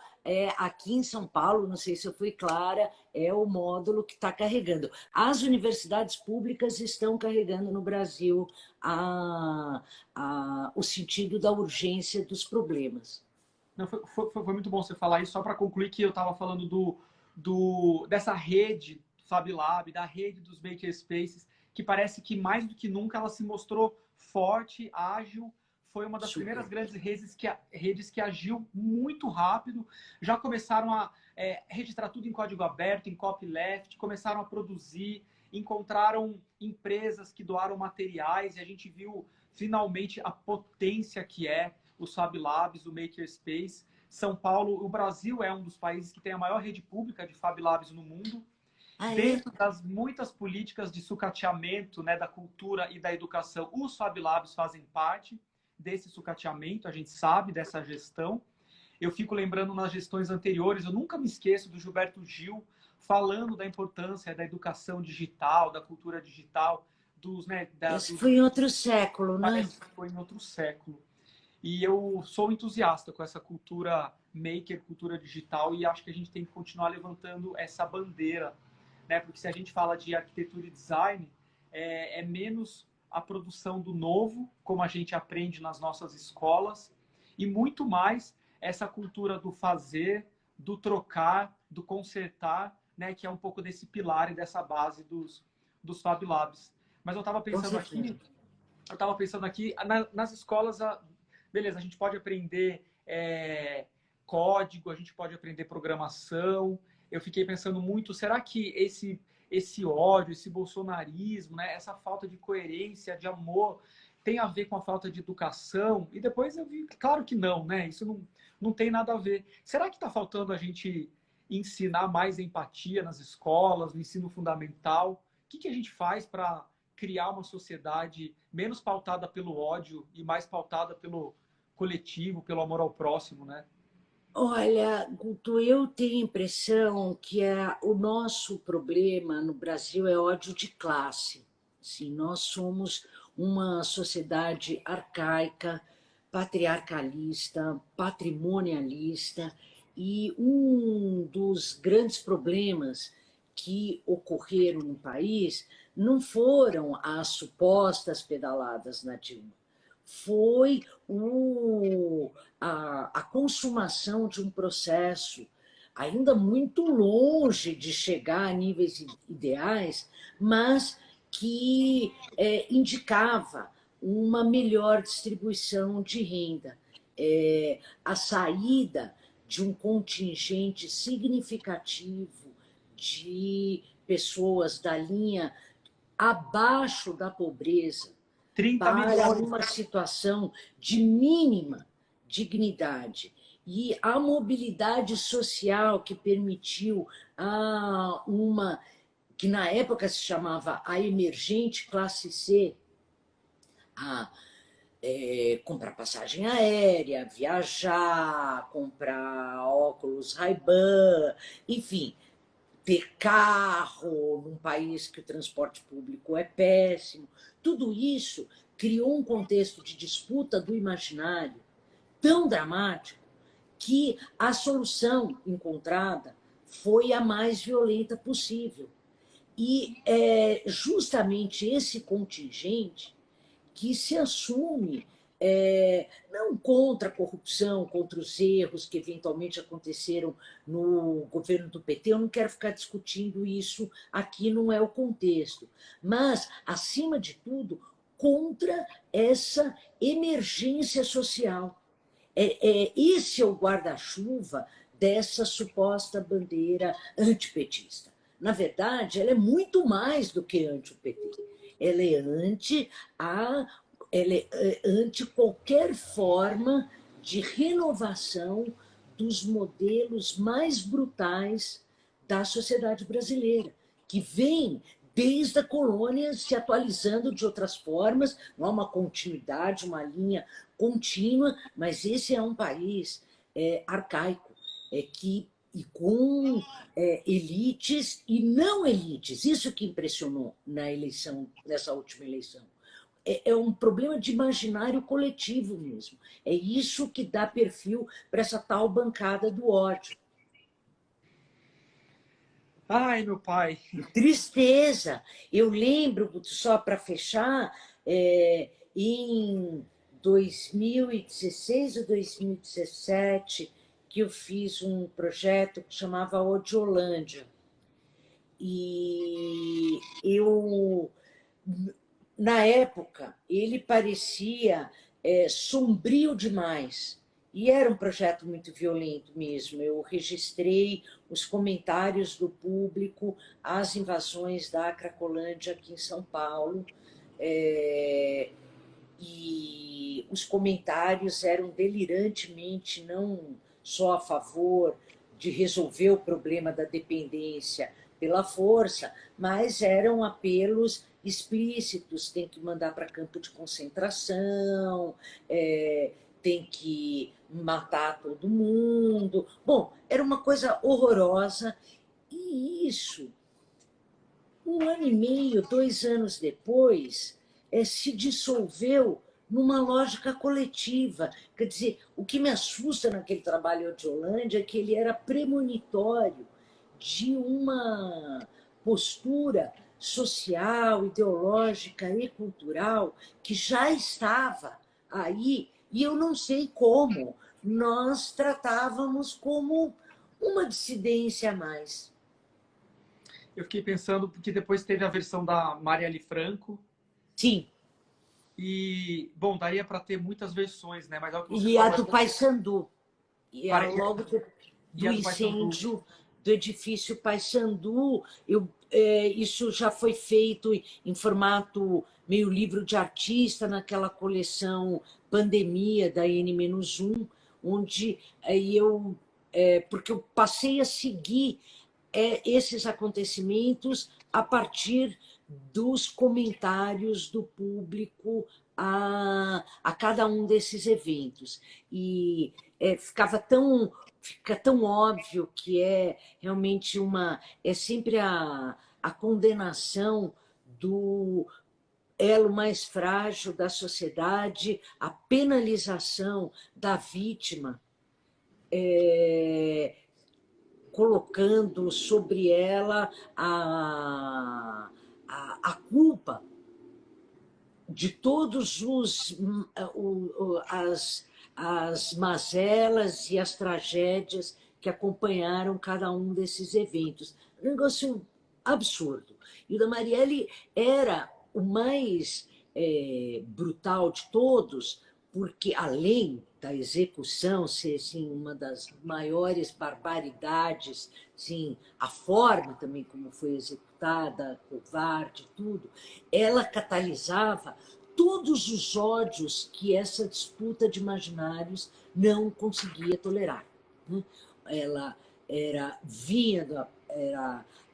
aqui em São Paulo, não sei se eu fui clara, é o módulo que está carregando. As universidades públicas estão carregando no Brasil o sentido da urgência dos problemas. Não, foi muito bom você falar isso, só para concluir que eu estava falando dessa rede Fab Lab, da rede dos Makerspaces, que parece que mais do que nunca ela se mostrou forte, ágil, foi uma das primeiras grandes redes que agiu muito rápido, já começaram a registrar tudo em código aberto, em copyleft, começaram a produzir, encontraram empresas que doaram materiais e a gente viu finalmente a potência que é os Fab Labs, o Makerspace. São Paulo, o Brasil é um dos países que tem a maior rede pública de Fab Labs no mundo. Dentro das muitas políticas de sucateamento, né, da cultura e da educação, os Fab Labs fazem parte desse sucateamento, a gente sabe dessa gestão. Eu fico lembrando nas gestões anteriores, eu nunca me esqueço do Gilberto Gil falando da importância da educação digital, da cultura digital, Isso foi em outro século, né? Parece que foi em outro século. E eu sou entusiasta com essa cultura maker, cultura digital, e acho que a gente tem que continuar levantando essa bandeira, né? Porque se a gente fala de arquitetura e design, é menos a produção do novo, como a gente aprende nas nossas escolas, e muito mais essa cultura do fazer, do trocar, do consertar, né? Que é um pouco desse pilar e dessa base dos Fab Labs. Mas eu estava pensando aqui, nas escolas, beleza, a gente pode aprender código, a gente pode aprender programação. Eu fiquei pensando muito, será que esse ódio, esse bolsonarismo, né, essa falta de coerência, de amor, tem a ver com a falta de educação? E depois eu vi, claro que não, né? Isso não tem nada a ver. Será que está faltando a gente ensinar mais empatia nas escolas, no ensino fundamental? O que a gente faz para criar uma sociedade menos pautada pelo ódio e mais pautada pelo coletivo, pelo amor ao próximo, né? Olha, Guto, eu tenho a impressão que o nosso problema no Brasil é ódio de classe. Assim, nós somos uma sociedade arcaica, patriarcalista, patrimonialista, e um dos grandes problemas que ocorreram no país não foram as supostas pedaladas na Dilma, foi a consumação de um processo ainda muito longe de chegar a níveis ideais, mas que indicava uma melhor distribuição de renda, a saída de um contingente significativo de pessoas da linha abaixo da pobreza 30 para milhões. uma situação de mínima dignidade. E a mobilidade social que permitiu que na época se chamava a emergente classe C, comprar passagem aérea, viajar, comprar óculos Ray-Ban, enfim, ter carro num país que o transporte público é péssimo. Tudo isso criou um contexto de disputa do imaginário tão dramático que a solução encontrada foi a mais violenta possível. E é justamente esse contingente que se assume não contra a corrupção, contra os erros que eventualmente aconteceram no governo do PT, eu não quero ficar discutindo isso, aqui não é o contexto, mas, acima de tudo, contra essa emergência social. Esse é o guarda-chuva dessa suposta bandeira antipetista. Na verdade, ela é muito mais do que anti-PT. Ela é anti ela é ante qualquer forma de renovação dos modelos mais brutais da sociedade brasileira, que vem desde a colônia se atualizando de outras formas, não há uma continuidade, uma linha contínua, mas esse é um país arcaico, e com elites e não elites. Isso que impressionou na eleição, nessa última eleição. É um problema de imaginário coletivo mesmo. É isso que dá perfil para essa tal bancada do ódio. Ai, meu pai. Tristeza. Eu lembro, só para fechar, em 2016 ou 2017, que eu fiz um projeto que chamava Odiolândia. E eu, na época, ele parecia sombrio demais. E era um projeto muito violento mesmo. Eu registrei os comentários do público às invasões da Cracolândia aqui em São Paulo. E os comentários eram delirantemente não só a favor de resolver o problema da dependência pela força, mas eram apelos explícitos: tem que mandar para campo de concentração, tem que matar todo mundo. Bom, era uma coisa horrorosa, e isso, 1 ano e meio, 2 anos depois, se dissolveu numa lógica coletiva. Quer dizer, o que me assusta naquele trabalho de Holândia é que ele era premonitório de uma postura social, ideológica e cultural que já estava aí, e eu não sei como nós tratávamos como uma dissidência a mais. Eu fiquei pensando, porque depois teve a versão da Marielle Franco. Sim. E, bom, daria para ter muitas versões, né? Mas é o que você E a falou. do Paissandu. E a Pare- logo E do a do Paysandu. incêndio do edifício Paissandu. Isso já foi feito em formato meio livro de artista, naquela coleção Pandemia, da N-1, onde porque eu passei a seguir esses acontecimentos a partir dos comentários do público a cada um desses eventos. E fica tão óbvio que é realmente sempre a condenação do elo mais frágil da sociedade, a penalização da vítima, colocando sobre ela a culpa de todos as mazelas e as tragédias que acompanharam cada um desses eventos. Um negócio absurdo. E o da Marielle era o mais brutal de todos, porque, além da execução ser assim, uma das maiores barbaridades, assim, a forma também como foi executada, covarde, tudo, ela catalisava todos os ódios que essa disputa de imaginários não conseguia tolerar. Ela era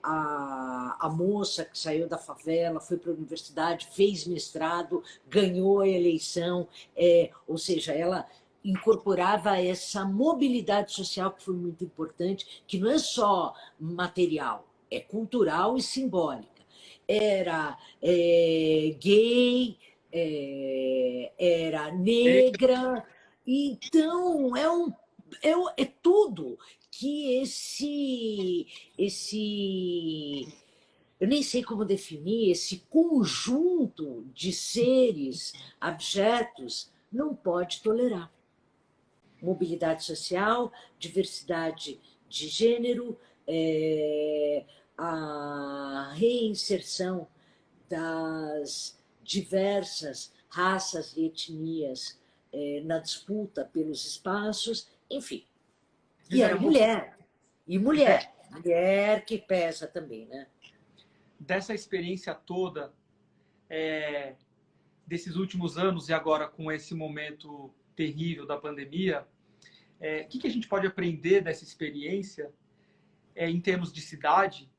a moça que saiu da favela, foi para a universidade, fez mestrado, ganhou a eleição, ou seja, ela incorporava essa mobilidade social que foi muito importante, que não é só material, é cultural e simbólica. Era gay, era negra, então é tudo que eu nem sei como definir, esse conjunto de seres abjetos não pode tolerar. Mobilidade social, diversidade de gênero, a reinserção das diversas raças e etnias na disputa pelos espaços, enfim. E era mulher. E mulher. Mulher que pesa também, né? Dessa experiência toda, desses últimos anos e agora com esse momento terrível da pandemia, o que a gente pode aprender dessa experiência em termos de cidade?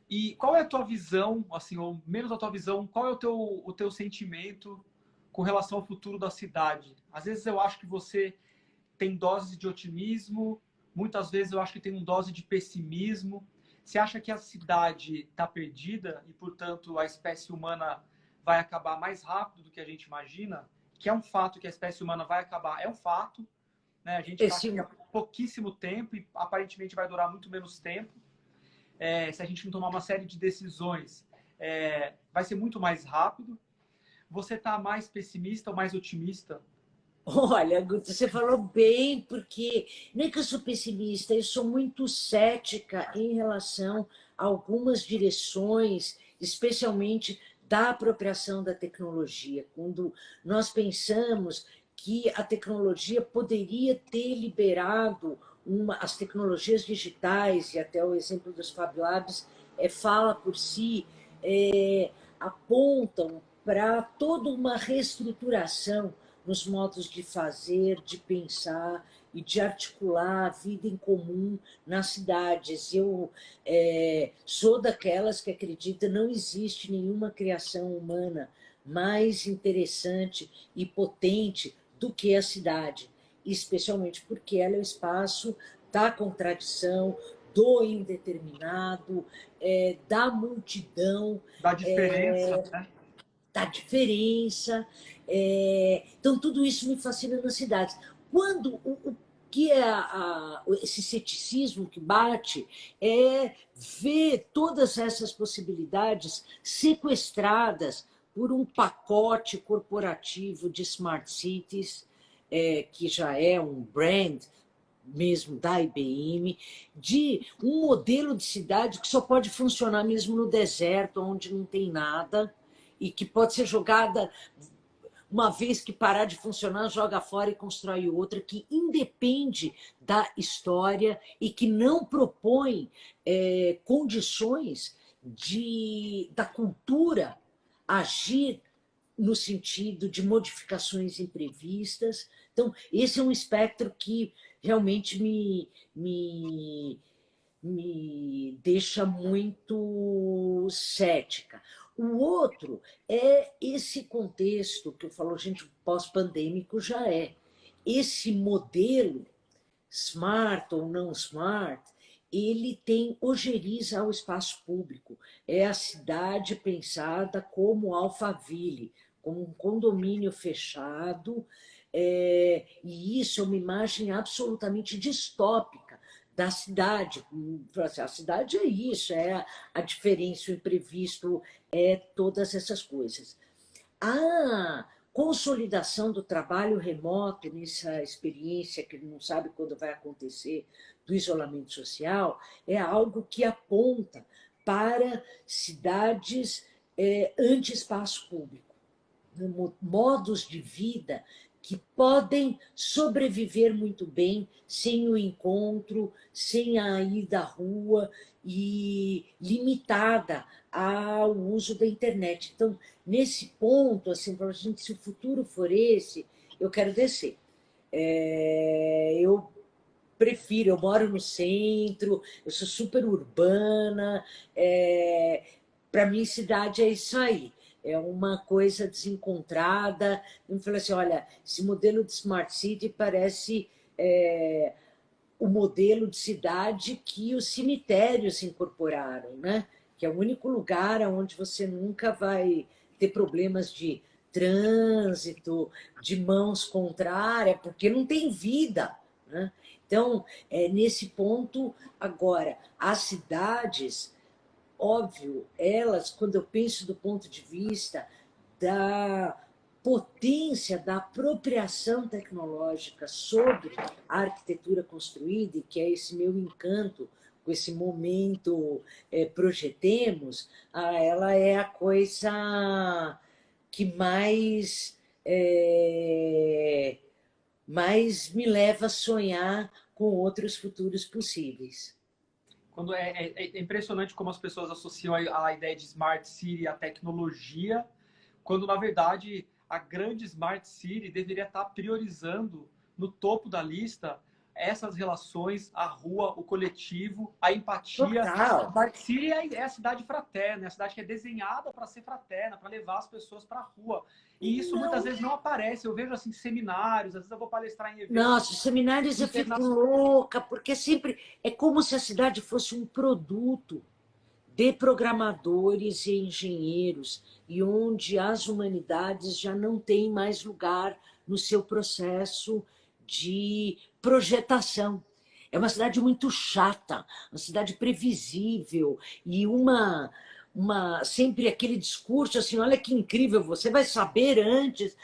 E qual é a tua visão, assim, ou menos a tua visão, qual é o teu sentimento com relação ao futuro da cidade? Às vezes eu acho que você tem doses de otimismo, muitas vezes eu acho que tem uma dose de pessimismo. Você acha que a cidade está perdida e, portanto, a espécie humana vai acabar mais rápido do que a gente imagina? Que é um fato que a espécie humana vai acabar, é um fato, né? A gente está Esse, aqui há pouquíssimo tempo e aparentemente vai durar muito menos tempo. Se a gente não tomar uma série de decisões, vai ser muito mais rápido. Você está mais pessimista ou mais otimista? olha, Guto, você falou bem, porque nem que eu sou pessimista, eu sou muito cética em relação a algumas direções, especialmente da apropriação da tecnologia. Quando nós pensamos que a tecnologia poderia ter liberado as tecnologias digitais, e até o exemplo dos Fab Labs fala por si, apontam para toda uma reestruturação nos modos de fazer, de pensar e de articular a vida em comum nas cidades. Eu sou daquelas que acredita não existe nenhuma criação humana mais interessante e potente do que a cidade, especialmente porque ela é o espaço da contradição, do indeterminado, da multidão, Da diferença, né? da diferença. Então, tudo isso me fascina nas cidades. Quando o que é esse ceticismo que bate é ver todas essas possibilidades sequestradas por um pacote corporativo de smart cities, que já é um brand mesmo da IBM, de um modelo de cidade que só pode funcionar mesmo no deserto, onde não tem nada, e que pode ser jogada, uma vez que parar de funcionar, joga fora e constrói outra, que independe da história e que não propõe condições da cultura agir no sentido de modificações imprevistas. Então, esse é um espectro que realmente me deixa muito cética. O outro é esse contexto que eu falo, gente, pós-pandêmico já é. Esse modelo, smart ou não smart, ele tem ojeriza ao espaço público. É a cidade pensada como Alphaville, como um condomínio fechado, e isso é uma imagem absolutamente distópica da cidade. A cidade é isso, é a diferença, o imprevisto, todas essas coisas. A consolidação do trabalho remoto nessa experiência que não sabe quando vai acontecer do isolamento social é algo que aponta para cidades anti-espaço público, modos de vida que podem sobreviver muito bem sem o encontro, sem a ida à rua e limitada ao uso da internet. Então, nesse ponto, assim, para a gente, se o futuro for esse, eu quero descer. Eu prefiro, eu moro no centro, eu sou super urbana, para mim cidade é isso aí, é uma coisa desencontrada. Eu falei assim, olha, esse modelo de Smart City parece o modelo de cidade que os cemitérios incorporaram, né? Que é o único lugar onde você nunca vai ter problemas de trânsito, de mãos contrárias, porque não tem vida, né? Então, nesse ponto, agora, as cidades, óbvio, elas, quando eu penso do ponto de vista da potência da apropriação tecnológica sobre a arquitetura construída, e que é esse meu encanto com esse momento projetemos, ela é a coisa que mais me leva a sonhar com outros futuros possíveis. Quando é impressionante como as pessoas associam a ideia de Smart City à tecnologia, quando na verdade a grande Smart City deveria estar priorizando no topo da lista essas relações, a rua, o coletivo, a empatia. Total. Smart City é a cidade fraterna, é a cidade que é desenhada para ser fraterna, para levar as pessoas para a rua. E isso muitas vezes não aparece. Eu vejo assim seminários, às vezes eu vou palestrar em eventos. Nossa, os seminários eu fico louca, porque sempre é como se a cidade fosse um produto de programadores e engenheiros, e onde as humanidades já não têm mais lugar no seu processo de projetação. É uma cidade muito chata, uma cidade previsível, e sempre aquele discurso assim, olha que incrível, você vai saber antes.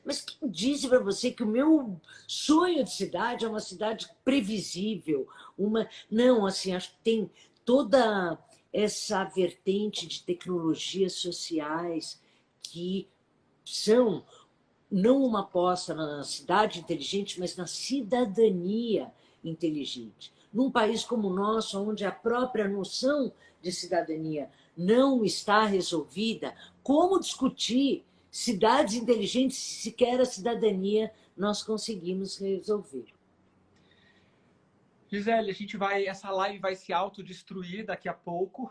Mas quem disse para você que o meu sonho de cidade é uma cidade previsível? Não, assim, acho que tem toda essa vertente de tecnologias sociais que são não uma aposta na cidade inteligente, mas na cidadania inteligente. Num país como o nosso, onde a própria noção de cidadania não está resolvida, como discutir cidades inteligentes se sequer a cidadania nós conseguimos resolver? Gisele, essa live vai se autodestruir daqui a pouco.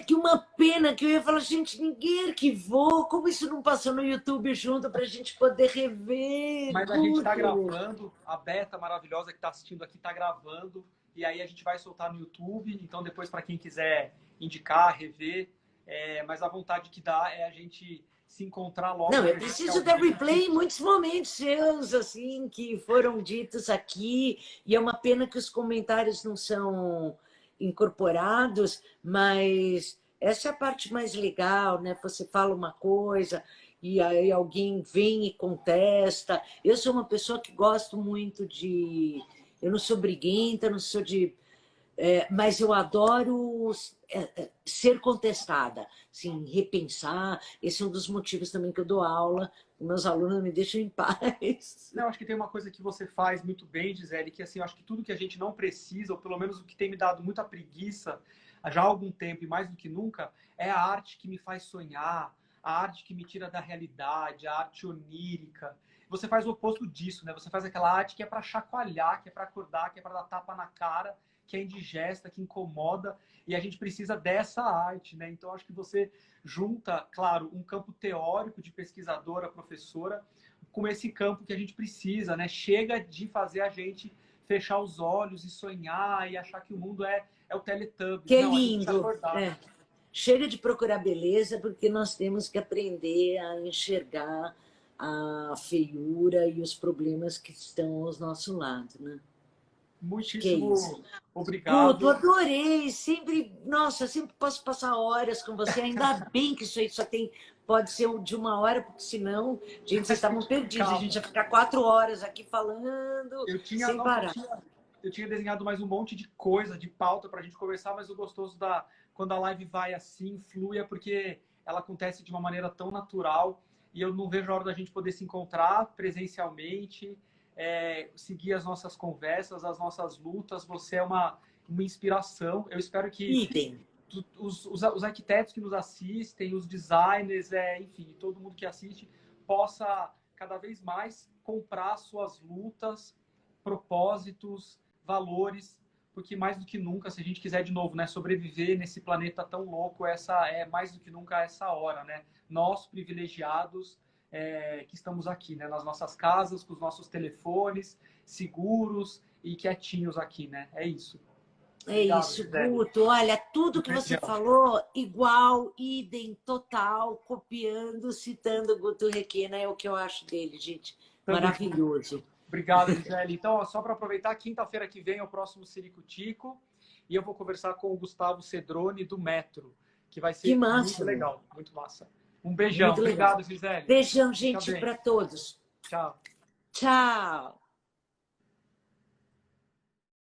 Que uma pena que eu ia falar, gente, ninguém arquivou, como isso não passou no YouTube junto para a gente poder rever? Mas a gente está gravando, a Beta maravilhosa que está assistindo aqui está gravando, e aí a gente vai soltar no YouTube, então depois para quem quiser indicar, rever, mas a vontade que dá é a gente se encontrar logo. Não, eu preciso dar replay em muitos momentos seus, assim, que foram ditos aqui, e é uma pena que os comentários não são incorporados, mas essa é a parte mais legal, né? Você fala uma coisa e aí alguém vem e contesta. Eu sou uma pessoa que gosto muito de... Eu não sou briguenta, não sou de... mas eu adoro ser contestada, assim, repensar. Esse é um dos motivos também que eu dou aula, meus alunos me deixam em paz. Não, acho que tem uma coisa que você faz muito bem, Gisele, que assim, eu acho que tudo que a gente não precisa, ou pelo menos o que tem me dado muita preguiça já há algum tempo e mais do que nunca, é a arte que me faz sonhar, a arte que me tira da realidade, a arte onírica. Você faz o oposto disso, né? Você faz aquela arte que é para chacoalhar, que é para acordar, que é para dar tapa na cara, que é indigesta, que incomoda, e a gente precisa dessa arte, né? Então, acho que você junta, claro, um campo teórico de pesquisadora, professora, com esse campo que a gente precisa, né? Chega de fazer a gente fechar os olhos e sonhar e achar que o mundo é o Teletubbies. Que não, lindo! Chega de procurar beleza, porque nós temos que aprender a enxergar a feiura e os problemas que estão ao nosso lado, né? Muitíssimo obrigado. Tudo, adorei. Nossa, sempre posso passar horas com você. Ainda bem que isso aí só pode ser de uma hora, porque senão, gente, vocês estavam perdidos. A gente ia ficar 4 horas aqui falando sem parar. Eu tinha desenhado mais um monte de coisa, de pauta para a gente conversar, mas o gostoso quando a live vai assim, flui, é porque ela acontece de uma maneira tão natural e eu não vejo a hora da gente poder se encontrar presencialmente, seguir as nossas conversas, as nossas lutas. Você é uma inspiração. Eu espero que os arquitetos que nos assistem, os designers, enfim, todo mundo que assiste, possa cada vez mais comprar suas lutas, propósitos, valores, porque mais do que nunca, se a gente quiser de novo, né, sobreviver nesse planeta tão louco, essa é mais do que nunca essa hora, né? Nós privilegiados que estamos aqui, né, nas nossas casas, com os nossos telefones seguros e quietinhos aqui, né? É isso. Obrigado, isso, Guto. Olha, tudo que você falou, igual, idem, total, copiando, citando Guto Requena, é o que eu acho dele, gente. Maravilhoso. Obrigado, Gisele. Então, só para aproveitar, quinta-feira que vem é o próximo Ciricutico e eu vou conversar com o Gustavo Cedrone do Metro, que vai ser muito legal, muito massa. Um beijão. Obrigado, Gisele. Beijão, gente, para todos. Tchau. Tchau.